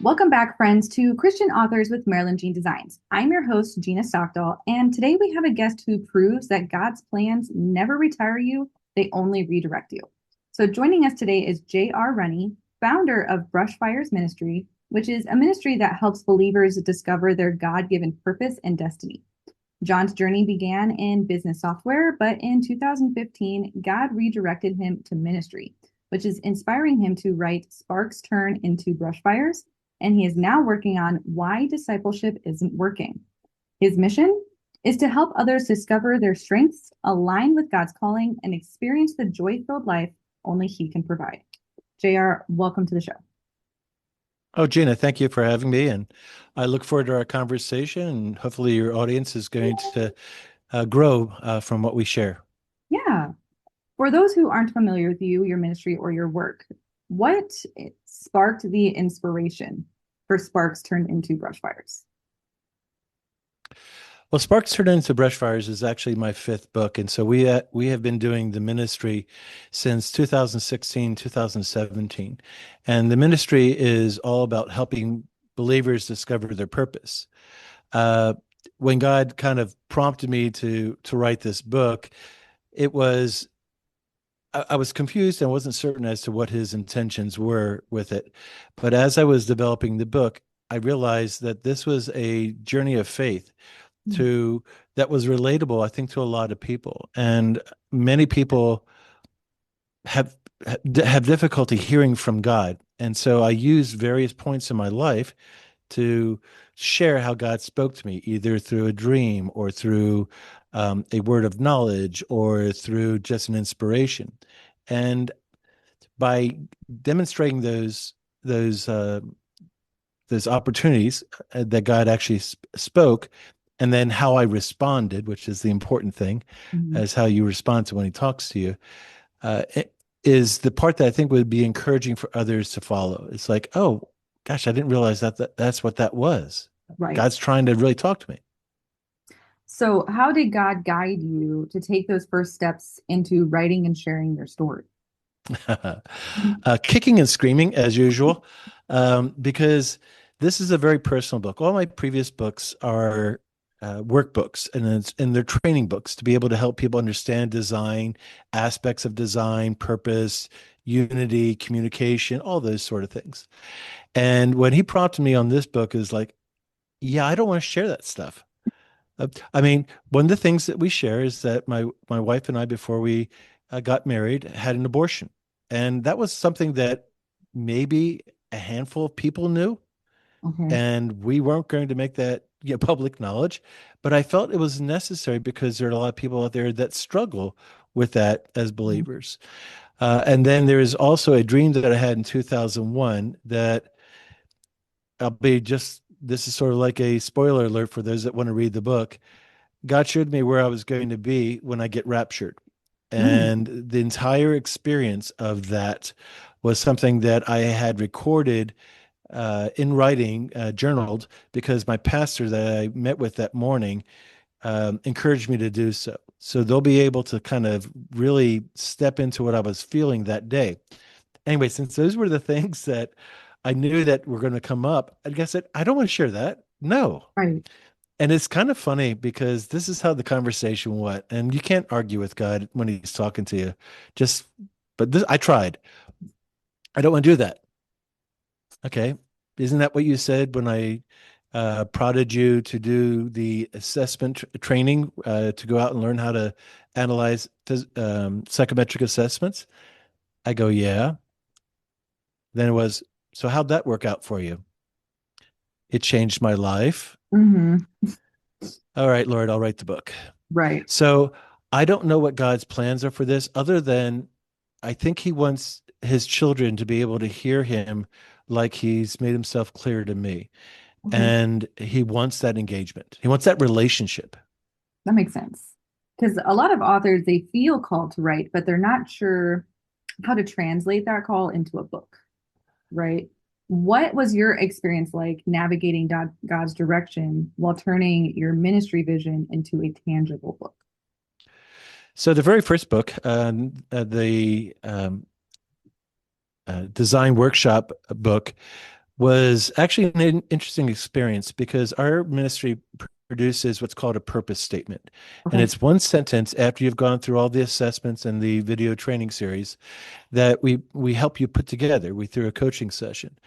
Welcome back, friends, to Christian Authors with Marilyn Jean Designs. I'm your host, Gina Stockdahl, and today we have a guest who proves that God's plans never retire you, they only redirect you. So joining us today is JR Rennie, founder of BrushFires Ministry, which is a ministry that helps believers discover their God-given purpose and destiny. John's journey began in business software, but in 2015, God redirected him to ministry, which is inspiring him to write Sparks Turn into Brushfires, and he is now working on why discipleship isn't working. His mission is to help others discover their strengths, align with God's calling, and experience the joy-filled life only he can provide. JR, welcome to the show. Oh, Gina, thank you for having me. And I look forward to our conversation. And hopefully, your audience is going to grow from what we share. Yeah. For those who aren't familiar with you, your ministry, or your work, what sparked the inspiration for Sparks Turned into Brushfires? Well, Sparks Turned into Brushfires is actually my fifth book. And so we have been doing the ministry since 2016, 2017. And the ministry is all about helping believers discover their purpose. Uh, when God kind of prompted me to write this book, it was I was confused and wasn't certain as to what his intentions were with it. But as I was developing the book, I realized that this was a journey of faith to that was relatable, I think, to a lot of people. And many people have have difficulty hearing from God. And so I used various points in my life to share how God spoke to me, either through a dream or through a word of knowledge or through just an inspiration. And by demonstrating those those opportunities that God actually spoke, and then how I responded, which is the important thing, Mhm. as how you respond to when He talks to you, it is the part that I think would be encouraging for others to follow. It's like, oh gosh, I didn't realize that's what that was. Right. God's trying to really talk to me. So, how did God guide you to take those first steps into writing and sharing your story? Kicking and screaming as usual, because this is a very personal book. All my previous books are workbooks, and they're training books to be able to help people understand design, aspects of design, purpose, unity, communication, all those sort of things. And when he prompted me on this book, is like, yeah, I don't want to share that stuff. I mean, one of the things that we share is that my wife and I, before we got married, had an abortion, and that was something that maybe a handful of people knew, Okay. and we weren't going to make that public knowledge. But I felt it was necessary because there are a lot of people out there that struggle with that as believers. And then there is also a dream that I had in 2001 that I'll be just. This is sort of like a spoiler alert for those that want to read the book. God showed me where I was going to be when I get raptured. Mm, And the entire experience of that was something that I had recorded in writing, journaled, because my pastor that I met with that morning encouraged me to do so. So they'll be able to kind of really step into what I was feeling that day. Anyway, since those were the things that I knew that were going to come up, I guess I don't want to share that. No. right. And it's kind of funny because this is how the conversation went, and you can't argue with God when He's talking to you. Just, but this, I tried. I don't want to do that. Okay, isn't that what you said when I prodded you to do the assessment training to go out and learn how to analyze psychometric assessments? I go, yeah. Then it was, so how'd that work out for you? It changed my life. Hmm. All right, Lord, I'll write the book. Right. So I don't know what God's plans are for this, other than I think He wants His children to be able to hear Him like He's made Himself clear to me. Okay. And He wants that engagement, He wants that relationship. That makes sense. Because a lot of authors, they feel called to write, but they're not sure how to translate that call into a book, right? What was your experience like navigating God's direction while turning your ministry vision into a tangible book? So the very first book, the design workshop book, was actually an interesting experience because our ministry produces what's called a purpose statement. And Okay. it's one sentence after you've gone through all the assessments and the video training series that we help you put together. We through a coaching session.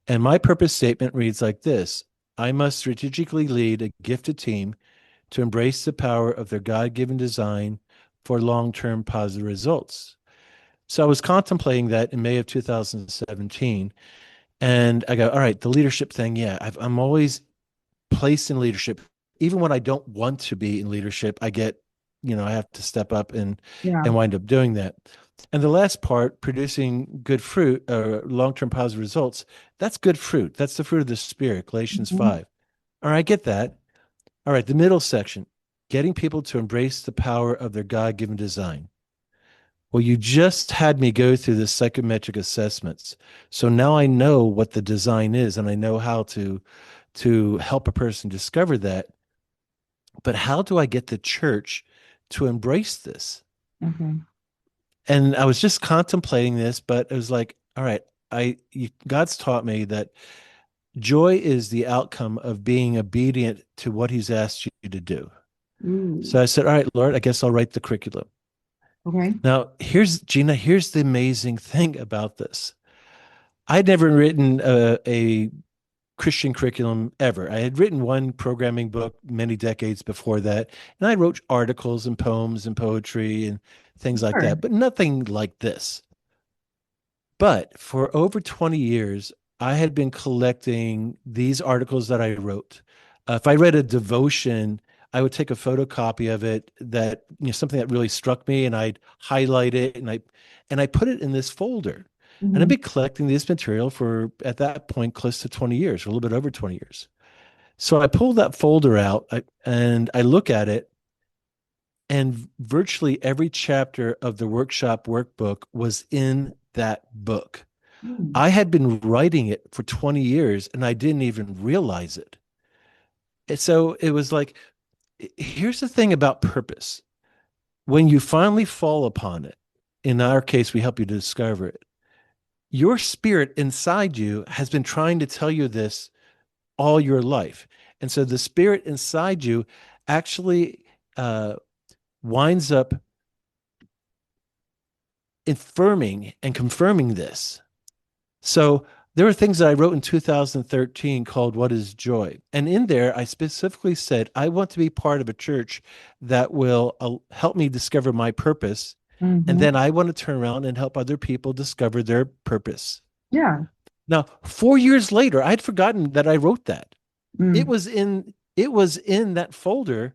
And my purpose statement reads like this: I must strategically lead a gifted team to embrace the power of their God-given design for long-term positive results. So I was contemplating that in May of 2017. And I go, all right, the leadership thing, yeah, I'm always placed in leadership. Even when I don't want to be in leadership, I have to step up Yeah. and wind up doing that. And the last part, producing good fruit or long-term positive results, that's good fruit. That's the fruit of the Spirit, Galatians Mhm. 5. All right, I get that. All right, the middle section, getting people to embrace the power of their God-given design. Well, you just had me go through the psychometric assessments. So now I know what the design is and I know how to help a person discover that. But how do I get the church to embrace this? Okay. And I was just contemplating this, but it was like, all right, God's taught me that joy is the outcome of being obedient to what he's asked you to do. Ooh. So I said, all right, Lord, I guess I'll write the curriculum. Okay. Now, here's the amazing thing about this. I'd never written a Christian curriculum ever. I had written one programming book many decades before that, and I wrote articles and poems and poetry and things like Sure. that, but nothing like this. But for over 20 years, I had been collecting these articles that I wrote. If I read a devotion, I would take a photocopy of it that, something that really struck me, and I'd highlight it and I put it in this folder. And I've Mhm. been collecting this material for, at that point, close to 20 years, or a little bit over 20 years. So I pulled that folder out and I look at it, and virtually every chapter of the workshop workbook was in that book. Mm. I had been writing it for 20 years and I didn't even realize it. And so it was like, here's the thing about purpose. When you finally fall upon it, in our case, we help you to discover it. Your spirit inside you has been trying to tell you this all your life. And so the spirit inside you actually uh, winds up affirming and confirming this. So there were things that I wrote in 2013 called What is Joy? And in there, I specifically said, I want to be part of a church that will help me discover my purpose. And Mhm. then I want to turn around and help other people discover their purpose. Yeah. Now, 4 years later, I'd forgotten that I wrote that. Mm. It was in that folder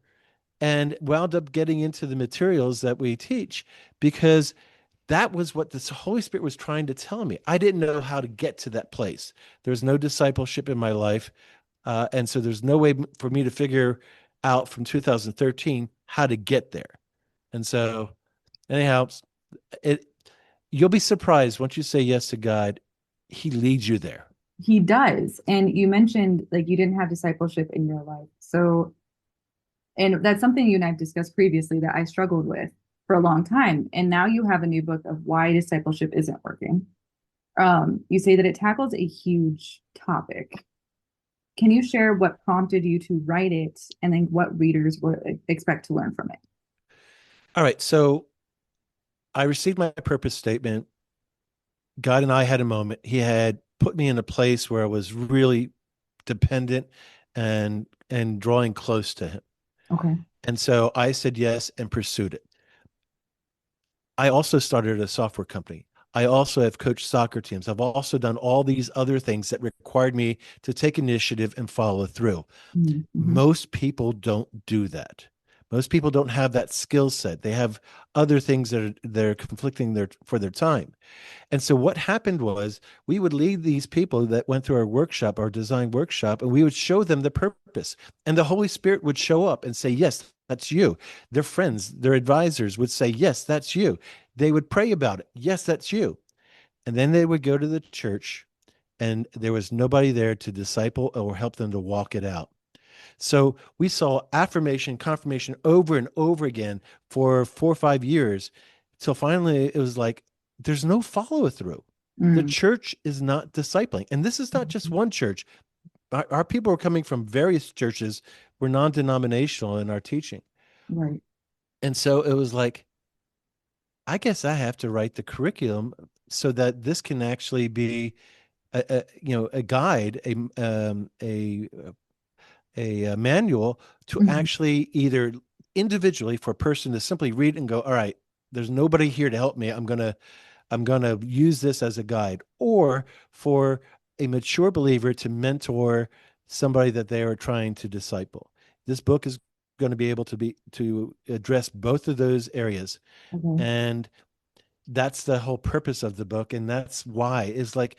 and wound up getting into the materials that we teach because that was what the Holy Spirit was trying to tell me. I didn't know how to get to that place. There's no discipleship in my life. And so there's no way for me to figure out from 2013 how to get there. And so, anyhow, it, you'll be surprised once you say yes to God, He leads you there. He does. And you mentioned like you didn't have discipleship in your life. So, and that's something you and I've discussed previously that I struggled with for a long time. And now you have a new book of why discipleship isn't working. You say that it tackles a huge topic. Can you share what prompted you to write it and then what readers will expect to learn from it? All right. So I received my purpose statement. God and I had a moment. He had put me in a place where I was really dependent and drawing close to him. Okay. And so I said yes and pursued it. I also started a software company. I also have coached soccer teams. I've also done all these other things that required me to take initiative and follow through. Mm-hmm. Most people don't do that. Most people don't have that skill set. They have other things that are conflicting for their time. And so what happened was we would lead these people that went through our workshop, our design workshop, and we would show them the purpose. And the Holy Spirit would show up and say, yes, that's you. Their friends, their advisors would say, yes, that's you. They would pray about it. Yes, that's you. And then they would go to the church and there was nobody there to disciple or help them to walk it out. So we saw affirmation, confirmation over and over again for 4 or 5 years till finally it was like, there's no follow through. The Mm, church is not discipling. And this is not just one church. Our people are coming from various churches. We're non-denominational in our teaching. right. And so it was like, I guess I have to write the curriculum so that this can actually be a guide, a manual to Mhm. actually either individually for a person to simply read and go, all right, there's nobody here to help me. I'm gonna use this as a guide, or for a mature believer to mentor somebody that they are trying to disciple. This book is going to be able to address both of those areas, Okay. and that's the whole purpose of the book, and that's why is like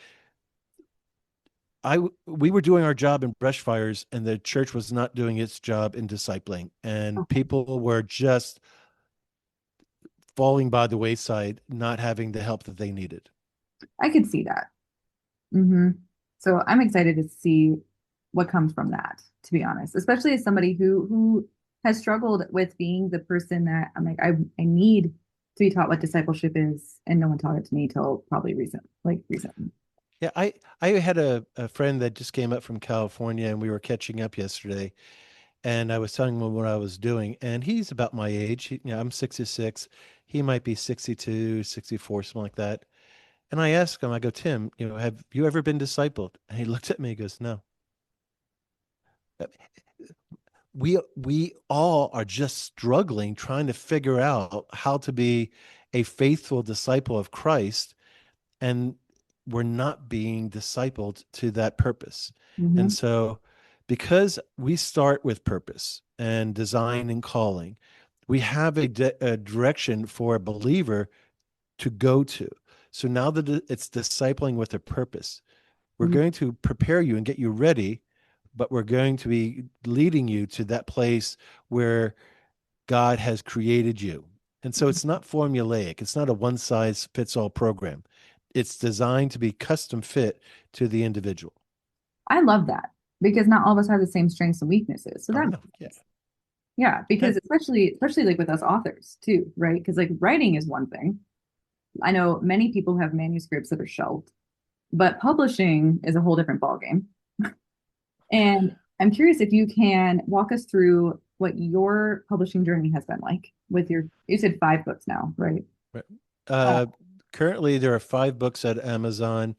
we were doing our job in Brushfires, and the church was not doing its job in discipling, and Okay. people were just falling by the wayside, not having the help that they needed. I could see that. Hmm. So I'm excited to see what comes from that, to be honest, especially as somebody who has struggled with being the person that I'm like, I need to be taught what discipleship is, and no one taught it to me till probably recently. Yeah, I had a friend that just came up from California, and we were catching up yesterday, and I was telling him what I was doing, and he's about my age. I'm 66. He might be 62, 64, something like that. And I asked him, I go, Tim, have you ever been discipled? And he looked at me and goes, no. Uh, We all are just struggling trying to figure out how to be a faithful disciple of Christ, and we're not being discipled to that purpose. And Hmm. so, because we start with purpose and design and calling, we have a direction for a believer to go to. So now that it's discipling with a purpose, we're going to prepare you and get you ready, but we're going to be leading you to that place where God has created you. And so it's not formulaic, it's not a one size fits all program. It's designed to be custom fit to the individual. I love that because not all of us have the same strengths and weaknesses. So Oh, that no. makes Yeah. sense. Yeah, because And especially like with us authors too, right? Because like writing is one thing. I know many people have manuscripts that are shelved, but publishing is a whole different ballgame. And I'm curious if you can walk us through what your publishing journey has been like with you said 5 books now, right? right. Uh, uh, currently, there are 5 books at Amazon.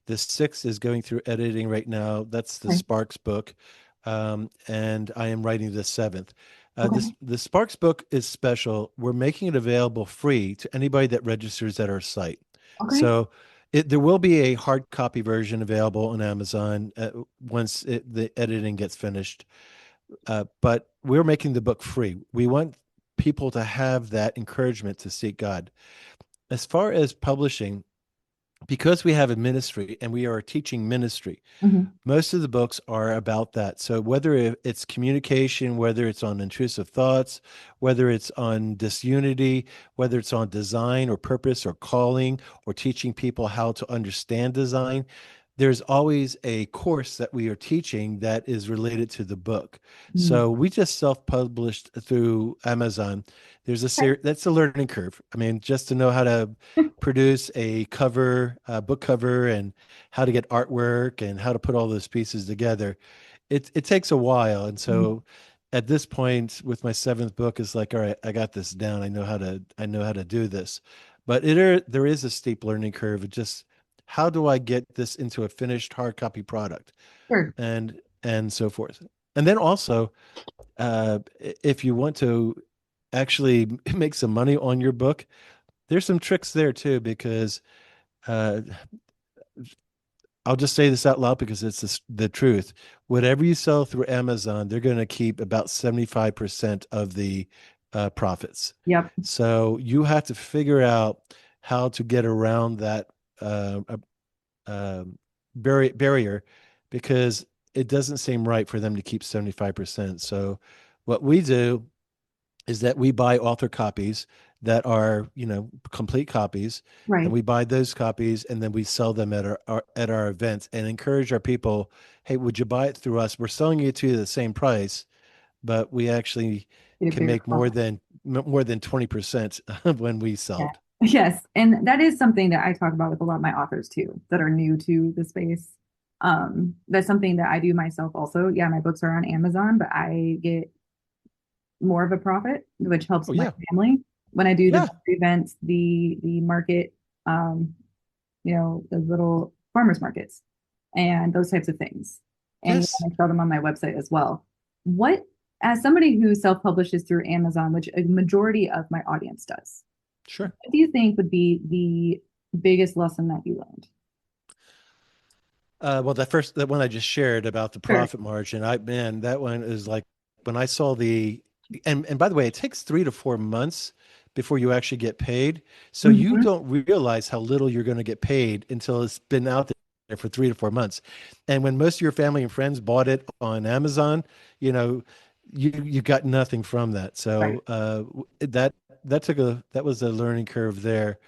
The sixth is going through editing right now. That's the okay. Sparks book. And I am writing the seventh. Okay. The Sparks book is special. We're making it available free to anybody that registers at our site. Okay. So there will be a hard copy version available on Amazon once the editing gets finished. But we're making the book free. We want people to have that encouragement to seek God. As far as publishing, because we have a ministry and we are a teaching ministry, Hmm. most of the books are about that. So whether it's communication, whether it's on intrusive thoughts, whether it's on disunity, whether it's on design or purpose or calling or teaching people how to understand design, there's always a course that we are teaching that is related to the book. Mm. So we just self-published through Amazon. There's a Okay. series that's a learning curve. I mean, just to know how to produce a cover, a book cover, and how to get artwork and how to put all those pieces together. It takes a while. And Mhm. so at this point with my seventh book, it's like, all right, I got this down. I know how to do this. But there is a steep learning curve. It just how do I get this into a finished hard copy product Sure. and so forth. And then also, if you want to actually make some money on your book, there's some tricks there too, because uh, I'll just say this out loud because it's the truth. Whatever you sell through Amazon, they're going to keep about 75% of the profits. Yep. So you have to figure out how to get around that uh, barrier because it doesn't seem right for them to keep 75%. So what we do is that we buy author copies that are, complete copies, and Right. we buy those copies and then we sell them at our events and encourage our people, hey, would you buy it through us? We're selling it to you the same price, but we actually Get a can bigger make profit. more than 20% when we sell Yeah. it. Yes, and that is something that I talk about with a lot of my authors too, that are new to the space. That's something that I do myself also. Yeah, my books are on Amazon, but I get more of a profit, which helps Oh my yeah, family when I do the yeah, book events, the market, um, the little farmers markets and those types of things. And yes, I sell them on my website as well. What, as somebody who self-publishes through Amazon, which a majority of my audience does, sure. what do you think would be the biggest lesson that you learned? Well, that one I just shared about the Sure. profit margin, man, that one is like when I saw and by the way, it takes 3 to 4 months before you actually get paid. So you Mhm. don't realize how little you're going to get paid until it's been out there for 3 to 4 months. And when most of your family and friends bought it on Amazon, you know, you got nothing from that. Right. So that was a learning curve there.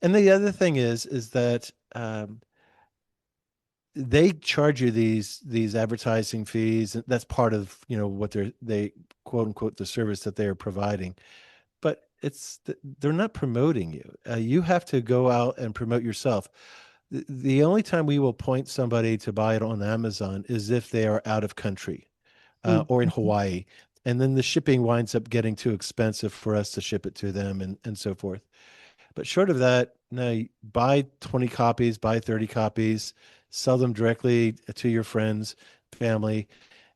And the other thing is that they charge you these advertising fees. That's part of what they quote unquote the service that they are providing. But they're not promoting you. You have to go out and promote yourself. The only time we will point somebody to buy it on Amazon is if they are out of country Ooh. or in Hawaii, and then the shipping winds up getting too expensive for us to ship it to them and so forth. But short of that, no, buy 20 copies, buy 30 copies, sell them directly to your friends, family,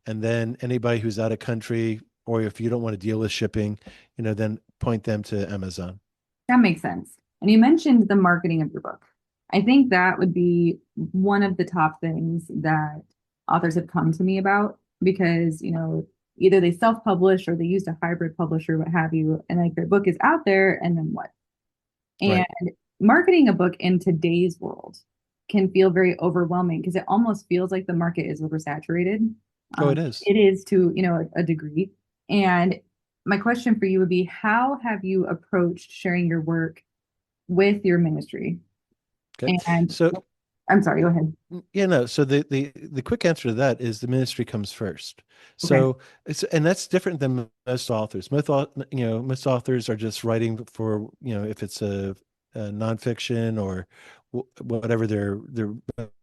and then anybody who's out of country, or if you don't want to deal with shipping, then point them to Amazon. That makes sense. And you mentioned the marketing of your book. I think that would be one of the top things that authors have come to me about because, either they self-publish or they used a hybrid publisher, what have you, and like their book is out there, and then what? And Right. marketing a book in today's world can feel very overwhelming because it almost feels like the market is oversaturated. Oh, it is. It is to, a degree. And my question for you would be, how have you approached sharing your work with your ministry? Okay. And So I'm sorry, go ahead. yeah, no. So the quick answer to that is the ministry comes first. Okay. So and that's different than most authors. Most authors are just writing for if it's a nonfiction or whatever their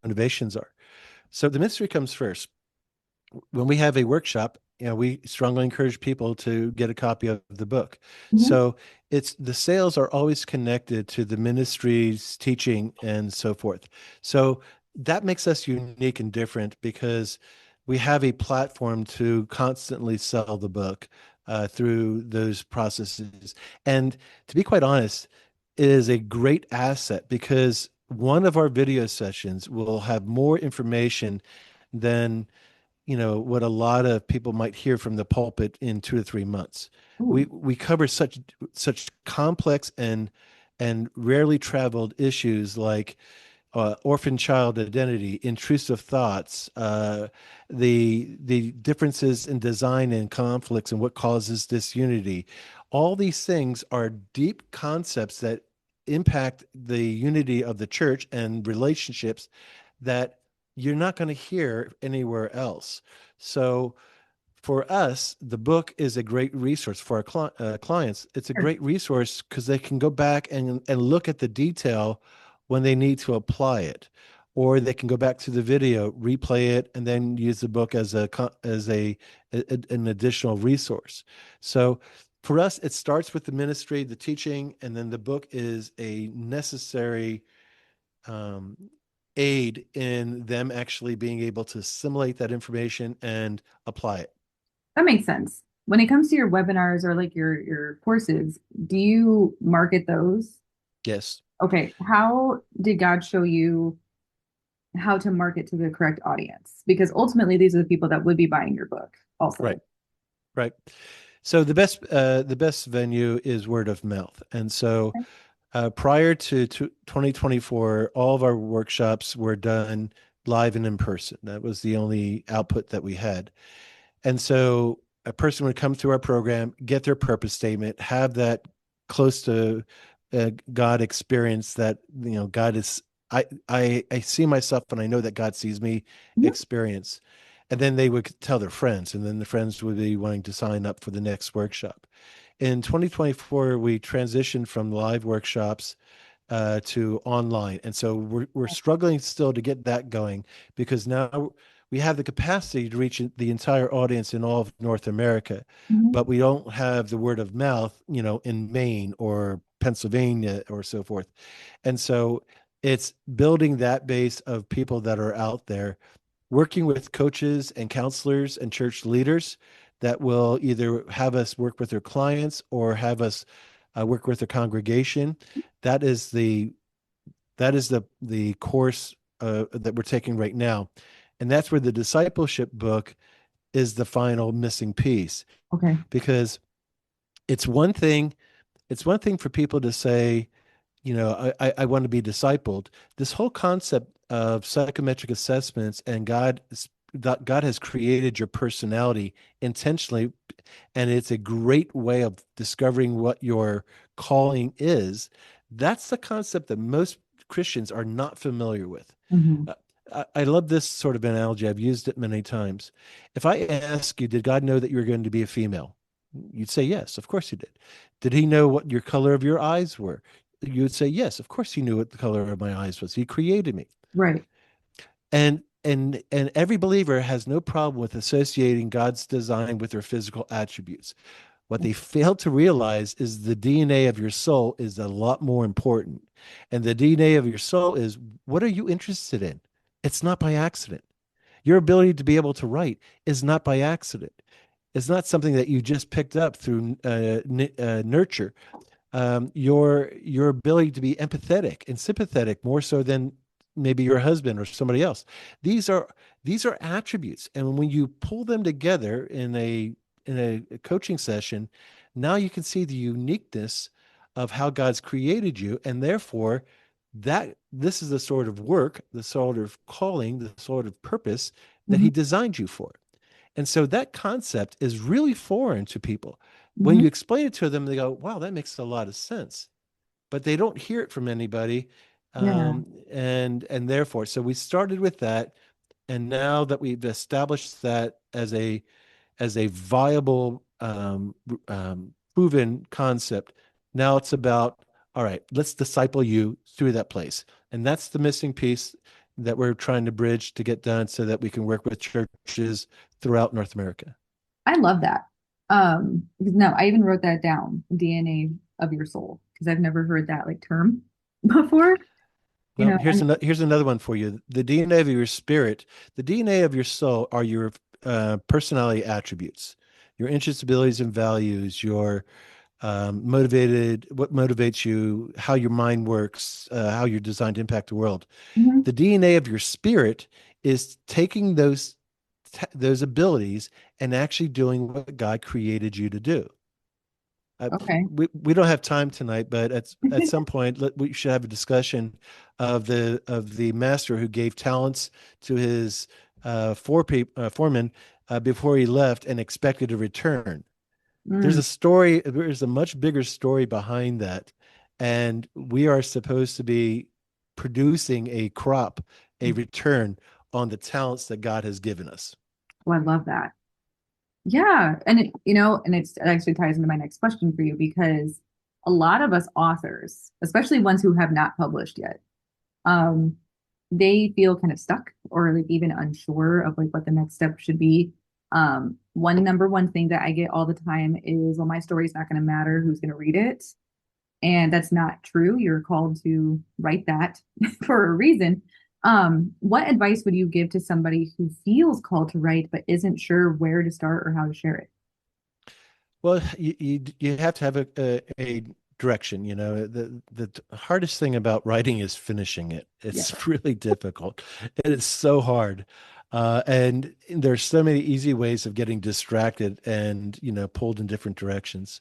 motivations are. So the ministry comes first. When we have a workshop, we strongly encourage people to get a copy of the book. Mhm. So it's the sales are always connected to the ministry's teaching and so forth. So that makes us unique and different because we have a platform to constantly sell the book through those processes. And to be quite honest, it is a great asset because one of our video sessions will have more information than what a lot of people might hear from the pulpit in 2 to 3 months. We Ooh. we cover such complex and rarely traveled issues like orphan child identity, intrusive thoughts, the differences in design and conflicts and what causes disunity. All these things are deep concepts that impact the unity of the church and relationships that you're not going to hear anywhere else. So for us, the book is a great resource for our clients. It's a Sure. great resource because they can go back and look at the detail when they need to apply it, or they can go back to the video, replay it, and then use the book as an additional resource. So for us, it starts with the ministry, the teaching, and then the book is a necessary um, aid in them actually being able to assimilate that information and apply it. That makes sense. When it comes to your webinars or like your courses, do you market those? Yes. Okay. How did God show you how to market to the correct audience? Because ultimately, these are the people that would be buying your book Right. also. Right. So the best venue is word of mouth. And so prior to 2024, all of our workshops were done live and in person. That was the only output that we had. And so a person would come through our program, get their purpose statement, have that close to God experience that, God is, I see myself and I know that God sees me Mhm. experience. And then they would tell their friends, and then the friends would be wanting to sign up for the next workshop. In 2024, we transitioned from live workshops to online. And so we're struggling still to get that going because now we have the capacity to reach the entire audience in all of North America, Mhm. but we don't have the word of mouth, in Maine or Pennsylvania or so forth. And so it's building that base of people that are out there, working with coaches and counselors and church leaders that will either have us work with their clients or have us work with their congregation. That is the course that we're taking right now, and that's where the discipleship book is the final missing piece. Okay. Because it's one thing, for people to say, I want to be discipled. This whole concept of psychometric assessments and God has created your personality intentionally, and it's a great way of discovering what your calling is. That's the concept that most Christians are not familiar with. Mhm. Uh, I love this sort of analogy. I've used it many times. If I ask you, did God know that you were going to be a female? You'd say yes, of course he did. Did he know what your color of your eyes were? You would say yes, of course he knew what the color of my eyes was. He created me. Right. And every believer has no problem with associating God's design with their physical attributes. What they fail to realize is the DNA of your soul is a lot more important. And the DNA of your soul is, what are you interested in? It's not by accident. Your ability to be able to write is not by accident. It's not something that you just picked up through nurture. Your ability to be empathetic and sympathetic more so than maybe your husband or somebody else. These are attributes, and when you pull them together in a coaching session, now you can see the uniqueness of how God's created you, and therefore that this is the sort of work, the sort of calling, the sort of purpose that Mhm. He designed you for. And so that concept is really foreign to people. When Mhm. you explain it to them, they go, wow, that makes a lot of sense. But they don't hear it from anybody. Yeah. And therefore, so we started with that. And now that we've established that as a viable, proven concept, now it's about, all right, let's disciple you through that place. And that's the missing piece that we're trying to bridge to get done so that we can work with churches throughout North America. I love that. Because no, I even wrote that down, DNA of your soul, because I've never heard that like term before. You Well, know, and here's another one for you. The DNA of your spirit, the DNA of your soul are your personality attributes, your interests, abilities, and values, your what motivates you, how your mind works, how you're designed to impact the world. Mhm. The DNA of your spirit is taking those abilities and actually doing what God created you to do. Okay. We don't have time tonight, but at some point we should have a discussion of the master who gave talents to his foreman before he left and expected a return. There's Mm. a story. There's a much bigger story behind that, and we are supposed to be producing a crop, a return on the talents that God has given us. Oh, I love that. Yeah, and it actually ties into my next question for you because a lot of us authors, especially ones who have not published yet, um, they feel kind of stuck or like even unsure of like what the next step should be. One number one thing that I get all the time is, well, my story's not going to matter who's going to read it. And that's not true. You're called to write that for a reason. What advice would you give to somebody who feels called to write but isn't sure where to start or how to share it? Well, you have to have a direction. The hardest thing about writing is finishing it. Yeah. It's really difficult. It is so hard. And there's so many easy ways of getting distracted and, pulled in different directions.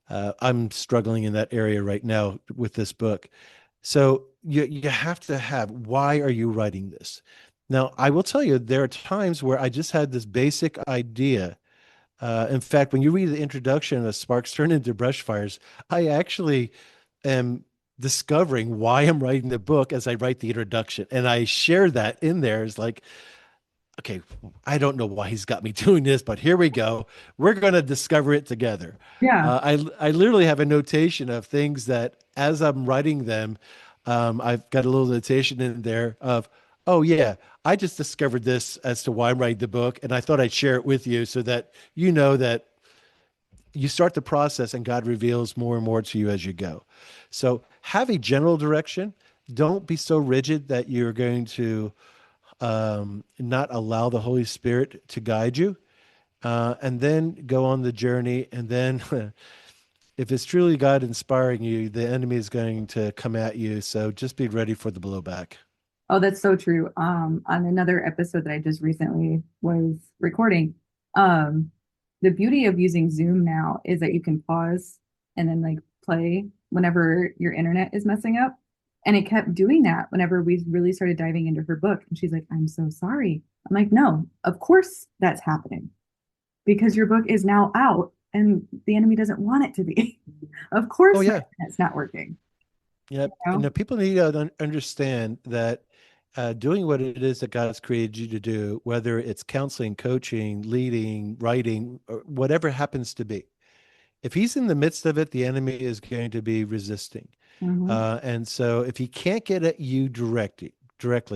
I'm struggling in that area right now with this book. So you have to have, why are you writing this? Now, I will tell you, there are times where I just had this basic idea. In fact, when you read the introduction of Sparks Turn into Brushfires, I actually am discovering why I'm writing the book as I write the introduction. And I share that in there as like, okay, I don't know why he's got me doing this, but here we go. We're going to discover it together. Yeah. I literally have a notation of things that as I'm writing them, I've got a little notation in there of, oh yeah, I just discovered this as to why I'm writing the book, and I thought I'd share it with you so that you know that you start the process and God reveals more and more to you as you go. So have a general direction. Don't be so rigid that you're going to not allow the Holy Spirit to guide you, and then go on the journey. And then, if it's truly God inspiring you, the enemy is going to come at you. So just be ready for the blowback. Oh, that's so true. On another episode that I just recently was recording, um, the beauty of using Zoom now is that you can pause and then like play whenever your internet is messing up. And it kept doing that whenever we really started diving into her book. And she's like, I'm so sorry. I'm like, no, of course that's happening because your book is now out and the enemy doesn't want it to be. Of Oh course my yeah, internet's not working. yeah. You You know? know, people need to understand that doing what it is that God has created you to do, whether it's counseling, coaching, leading, writing, or whatever it happens to be, if he's in the midst of it, the enemy is going to be resisting. Mhm. And so if he can't get at you directly,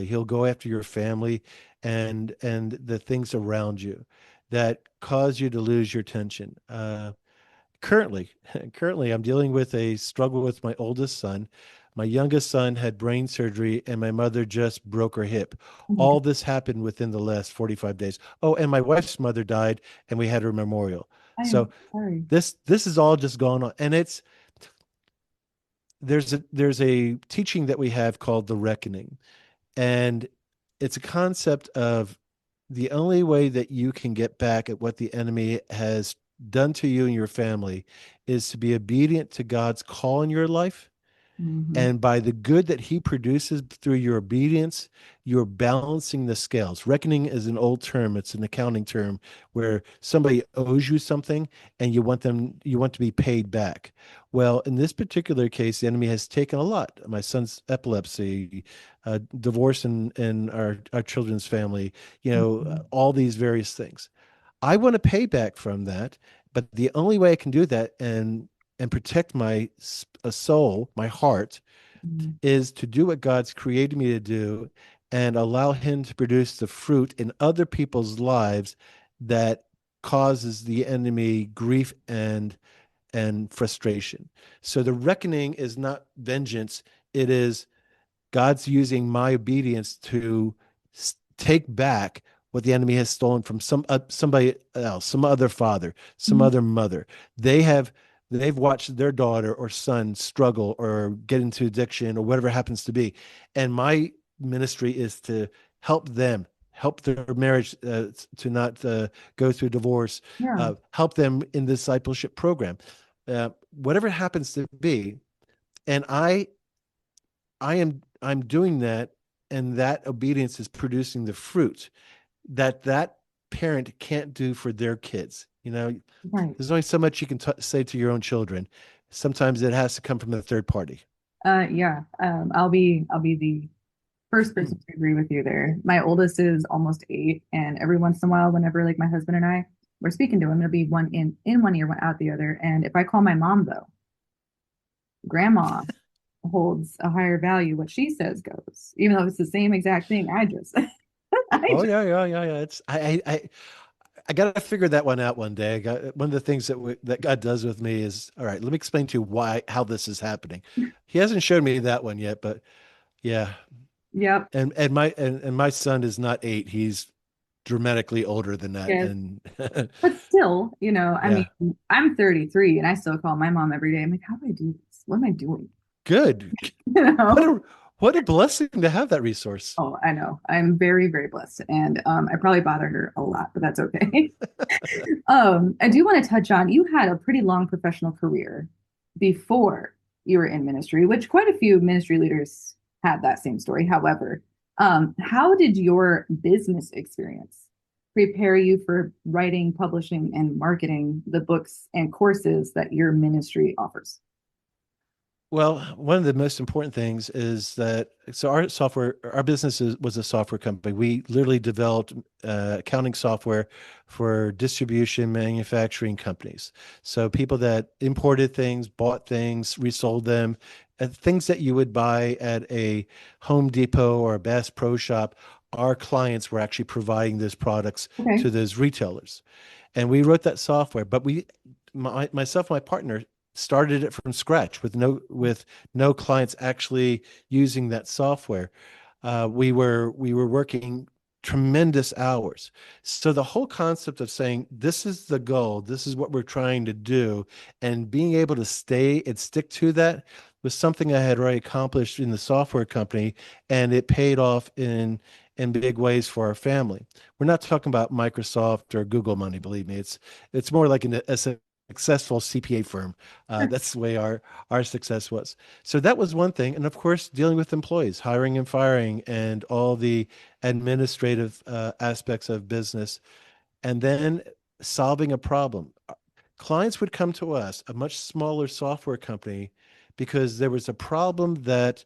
he'll go after your family and the things around you that cause you to lose your tension. Currently, currently, I'm dealing with a struggle with my oldest son. My youngest son had brain surgery, and my mother just broke her hip. Oh my God, All this happened within the last 45 days. Oh, and my wife's mother died, and we had her memorial. I am So sorry. this is all just going on, and it's there's a teaching that we have called the reckoning, and it's a concept of the only way that you can get back at what the enemy has done to you and your family is to be obedient to God's call in your life. Mhm. And by the good that he produces through your obedience, you're balancing the scales. Reckoning is an old term, it's an accounting term where somebody owes you something and you want to be paid back. Well, in this particular case, the enemy has taken a lot. My son's epilepsy, divorce in our children's family, Mhm. all these various things. I want to pay back from that, but the only way I can do that and protect my soul, my heart, Mhm. is to do what God's created me to do and allow Him to produce the fruit in other people's lives that causes the enemy grief and frustration. So the reckoning is not vengeance; it is God's using my obedience to take back what the enemy has stolen from somebody else, some other father, some Mhm. other mother. They have they've watched their daughter or son struggle or get into addiction or whatever it happens to be, and my ministry is to help them. Help their marriage to not go through divorce. Yeah. Help them in the discipleship program, whatever it happens to be. And I'm doing that, and that obedience is producing the fruit that parent can't do for their kids. Right. There's only so much you can say to your own children. Sometimes it has to come from a third party. Yeah. I'll be the first person to agree with you there. My oldest is almost 8, and every once in a while, whenever like my husband and I we're speaking to him, there'll be one in one ear, one out the other. And if I call my mom though, grandma holds a higher value. What she says goes, even though it's the same exact thing. I Oh just yeah, yeah, yeah, yeah. I got to figure that one out one day. One of the things that God does with me is, all right, let me explain to you how this is happening. He hasn't shown me that one yet, but yeah. Yep. And my son is not 8. He's dramatically older than that. Yes. And But still, I mean, yeah, I'm 33 and I still call my mom every day. I'm like, how do I do this? What am I doing? good. You What know? a what a blessing to have that resource. Oh, I know. I'm very, very blessed. And I probably bother her a lot, but that's okay. I do want to touch on you had a pretty long professional career before you were in ministry, which quite a few ministry leaders have that same story. However, how did your business experience prepare you for writing, publishing, and marketing the books and courses that your ministry offers? Well, one of the most important things is that our business was a software company. We literally developed accounting software for distribution manufacturing companies. So people that imported things, bought things, resold them, things that you would buy at a Home Depot or a Bass Pro Shop. Our clients were actually providing those products Okay. to those retailers. And we wrote that software, but myself and my partner started it from scratch with no clients actually using that software. We were working tremendous hours. So the whole concept of saying this is the goal, this is what we're trying to do, and being able to stay and stick to that was something I had already accomplished in the software company, and it paid off in big ways for our family. We're not talking about Microsoft or Google money, believe me. It's more like a successful CPA firm. Sure. That's the way our success was. So that was one thing, and of course, dealing with employees, hiring and firing, and all the administrative aspects of business, and then solving a problem. Clients would come to us, a much smaller software company, because there was a problem that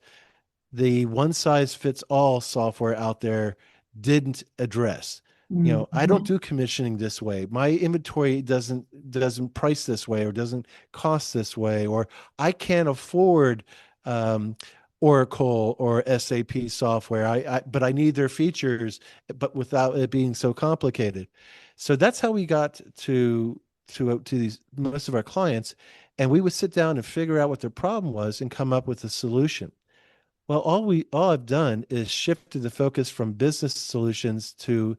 the one size fits all software out there didn't address. I don't Mhm. do commissioning this way. My inventory doesn't price this way or doesn't cost this way, or I can't afford um, Oracle or SAP software. But I need their features, but without it being so complicated. So that's how we got to these most of our clients, and we would sit down and figure out what their problem was and come up with a solution. Well, all I've done is shifted the focus from business solutions to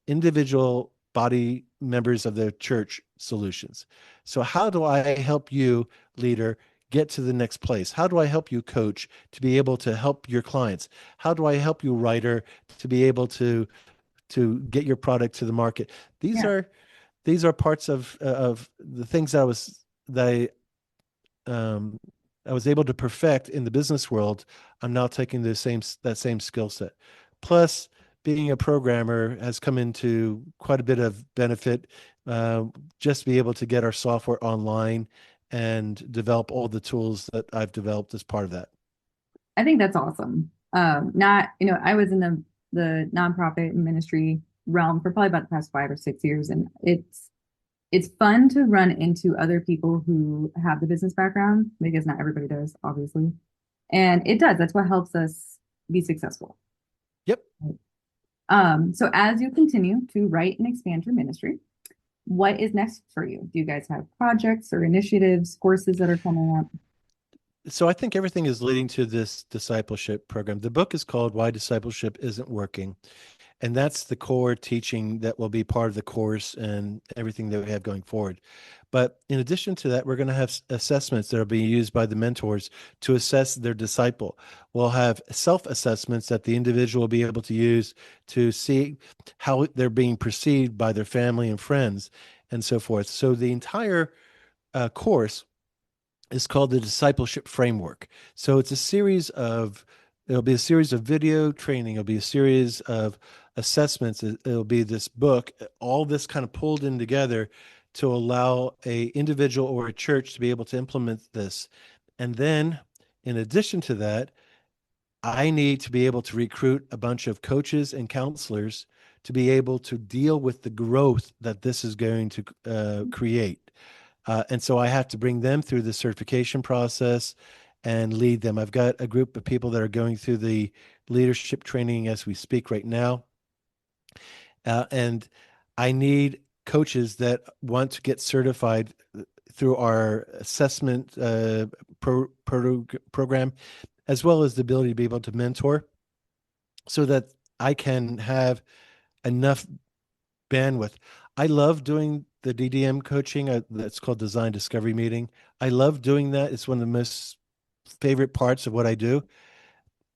individual body members of the church solutions. So how do I help you, leader, get to the next place? How do I help you, coach, to be able to help your clients? How do I help you, writer, to be able to get your product to the market? These Yeah. are these are parts of the things that um, I was able to perfect in the business world. I'm now taking that same skill set. Plus, being a programmer has come into quite a bit of benefit. Uh, just to be able to get our software online and develop all the tools that I've developed as part of that. I think that's awesome. Not, I was in the nonprofit ministry realm for probably about the past 5 or 6 years, and it's fun to run into other people who have the business background because not everybody does, obviously. And it does. That's what helps us be successful. Yep. So as you continue to write and expand your ministry, what is next for you? Do you guys have projects or initiatives, courses that are coming up? So I think everything is leading to this discipleship program. The book is called Why Discipleship Isn't Working. And that's the core teaching that will be part of the course and everything that we have going forward. But in addition to that, we're going to have assessments that are being used by the mentors to assess their disciple. We'll have self-assessments that the individual will be able to use to see how they're being perceived by their family and friends and so forth. So the entire course is called the Discipleship Framework. So it'll be a series of video training, it'll be a series of assessments, it'll be this book, all this kind of pulled in together to allow a individual or a church to be able to implement this. And then in addition to that, I need to be able to recruit a bunch of coaches and counselors to be able to deal with the growth that this is going to create. And so I have to bring them through the certification process and lead them. I've got a group of people that are going through the leadership training as we speak right now. And I need coaches that want to get certified through our assessment program, as well as the ability to be able to mentor so that I can have enough bandwidth. I love doing the DDM coaching. That's called Design Discovery Meeting. I love doing that. It's one of the most favorite parts of what I do.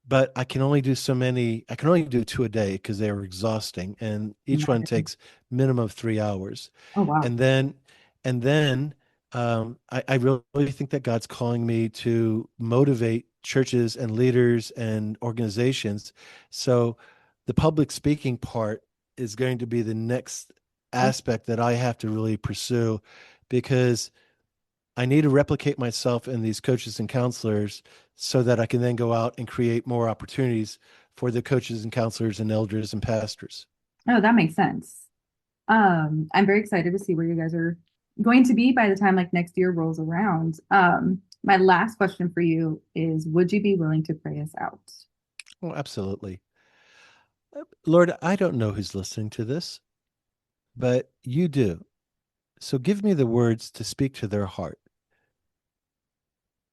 But I can only do so many. I can only do two a day because they are exhausting, and each one takes minimum of 3 hours. Oh, wow. And then, and then, I really think that God's calling me to motivate churches and leaders and organizations. So, the public speaking part is going to be the next Okay. aspect that I have to really pursue because I need to replicate myself in these coaches and counselors so that I can then go out and create more opportunities for the coaches and counselors and elders and pastors. Oh, that makes sense. I'm very excited to see where you guys are going to be by the time like next year rolls around. My last question for you is, would you be willing to pray us out? Oh, absolutely. Lord, I don't know who's listening to this, but you do. So give me the words to speak to their heart.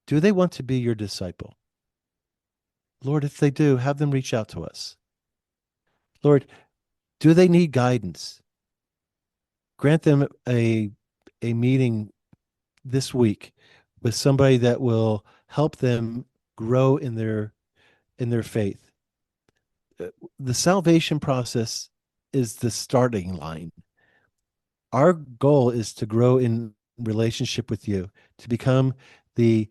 Do they want to be your disciple? Lord, if they do, have them reach out to us. Lord, do they need guidance? Grant them a meeting this week with somebody that will help them grow in their faith. The salvation process is the starting line. Our goal is to grow in relationship with you, to become the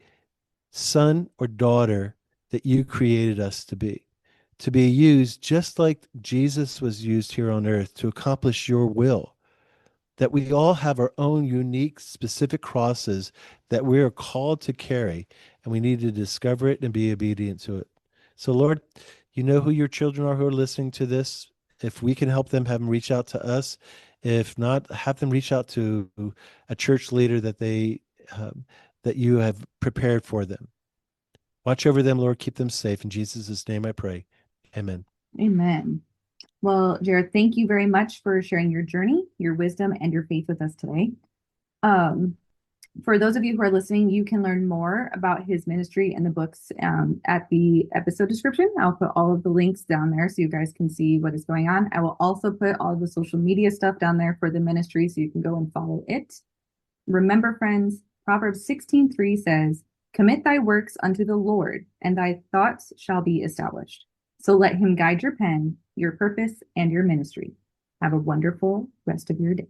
son or daughter that you created us to be used just like Jesus was used here on earth to accomplish your will. That we all have our own unique, specific crosses that we are called to carry, and we need to discover it and be obedient to it. So, Lord, you know who your children are who are listening to this. If we can help them, have them reach out to us. If not, have them reach out to a church leader that you have prepared for them. Watch over them, Lord. Keep them safe. In Jesus' name I pray. Amen. Amen. Well, Jared, thank you very much for sharing your journey, your wisdom, and your faith with us today. Um, for those of you who are listening, you can learn more about his ministry and the books at the episode description. I'll put all of the links down there so you guys can see what is going on. I will also put all the social media stuff down there for the ministry so you can go and follow it. Remember, friends, Proverbs 16:3 says, "Commit thy works unto the Lord, and thy thoughts shall be established." So let him guide your pen, your purpose, and your ministry. Have a wonderful rest of your day.